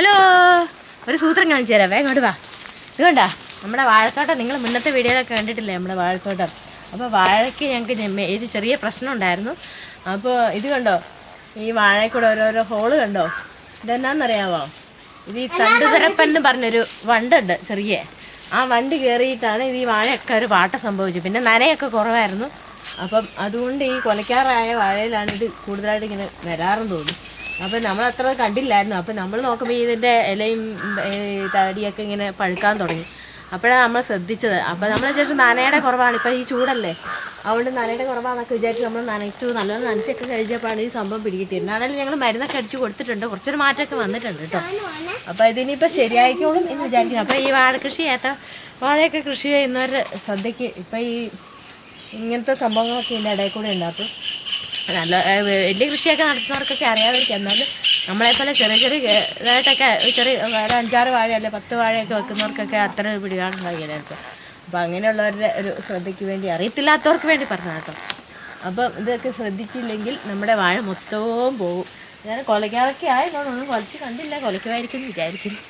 Hello, ഒരു സൂത്രം കാണിച്ചു തരാം, വേഗം ഇങ്ങോട്ട് വാ. ഇത് കണ്ടാ നമ്മുടെ വാഴത്തോട്ടം. നിങ്ങൾ മുന്നത്തെ വീഡിയോയിലൊക്കെ കണ്ടിട്ടില്ലേ നമ്മുടെ വാഴത്തോട്ടം? അപ്പോൾ വാഴയ്ക്ക് ഞങ്ങൾക്ക് ഒരു ചെറിയ പ്രശ്നം ഉണ്ടായിരുന്നു. അപ്പോൾ ഇത് കണ്ടോ, ഈ വാഴയ്ക്കൂടെ ഓരോരോ ഹോള് കണ്ടോ? ഇതെന്നാന്നറിയാമോ? ഇത് ഈ തണ്ടുതരപ്പൻ പറഞ്ഞൊരു വണ്ടുണ്ട് ചെറിയ. ആ വണ്ട് കയറിയിട്ടാണ് ഇത് ഈ വാഴയൊക്കെ ഒരു പാട്ട സംഭവിച്ചത്. പിന്നെ നനയൊക്കെ കുറവായിരുന്നു. അപ്പം അതുകൊണ്ട് ഈ കൊലക്കാറായ വാഴയിലാണ് ഇത് കൂടുതലായിട്ട് ഇങ്ങനെ വരാറെന്ന് തോന്നുന്നു. അപ്പം നമ്മളത്ര കണ്ടില്ലായിരുന്നു. അപ്പം നമ്മൾ നോക്കുമ്പോൾ ഇതിൻ്റെ ഇലയും തടിയൊക്കെ ഇങ്ങനെ പഴുക്കാൻ തുടങ്ങി. അപ്പോഴാണ് നമ്മൾ ശ്രദ്ധിച്ചത്. അപ്പം നമ്മൾ വിചാരിച്ചു നനയുടെ കുറവാണ്, ഇപ്പം ഈ ചൂടല്ലേ, അതുകൊണ്ട് നനയുടെ കുറവാണെന്നൊക്കെ വിചാരിച്ച് നമ്മൾ നനച്ചു. നല്ലോണം നനച്ചൊക്കെ കഴിഞ്ഞപ്പോഴാണ് ഈ സംഭവം പിടികിട്ടിയത്. എന്നാണെങ്കിലും ഞങ്ങൾ മരുന്നൊക്കെ അടിച്ച് കൊടുത്തിട്ടുണ്ട്, കുറച്ചൊരു മാറ്റമൊക്കെ വന്നിട്ടുണ്ട് കേട്ടോ. അപ്പോൾ ഇതിനിപ്പോൾ ശരിയായിക്കോളും എന്ന് വിചാരിക്കുന്നു. അപ്പോൾ ഈ വാഴ കൃഷി വാഴയൊക്കെ കൃഷി ചെയ്യുന്നവരുടെ ശ്രദ്ധയ്ക്ക് ഇപ്പം ഈ ഇങ്ങനത്തെ സംഭവങ്ങളൊക്കെ ഇതിൻ്റെ ഇടയിൽ കൂടെ ഉണ്ടാക്കും. നല്ല വലിയ കൃഷിയൊക്കെ നടത്തുന്നവർക്കൊക്കെ അറിയാതിരിക്കും. എന്നാലും നമ്മളെപ്പോലെ ചെറിയ ചെറിയ ഇതായിട്ടൊക്കെ ചെറിയ 5-6 വാഴ അല്ലെ 10 വാഴയൊക്കെ വെക്കുന്നവർക്കൊക്കെ അത്ര പിടികാണുണ്ടാകില്ലായിരിക്കും. അപ്പോൾ അങ്ങനെയുള്ളവരുടെ ഒരു ശ്രദ്ധയ്ക്ക് വേണ്ടി, അറിയത്തില്ലാത്തവർക്ക് വേണ്ടി പറഞ്ഞ കേട്ടോ. അപ്പം ഇതൊക്കെ ശ്രദ്ധിച്ചില്ലെങ്കിൽ നമ്മുടെ വാഴ മൊത്തവും പോകും. ഞാൻ കൊലയ്ക്കാറൊക്കെ ആയതുകൊണ്ടൊന്നും കൊലച്ച് കണ്ടില്ല, കൊലയ്ക്കുമായിരിക്കും വിചാരിക്കുന്നു.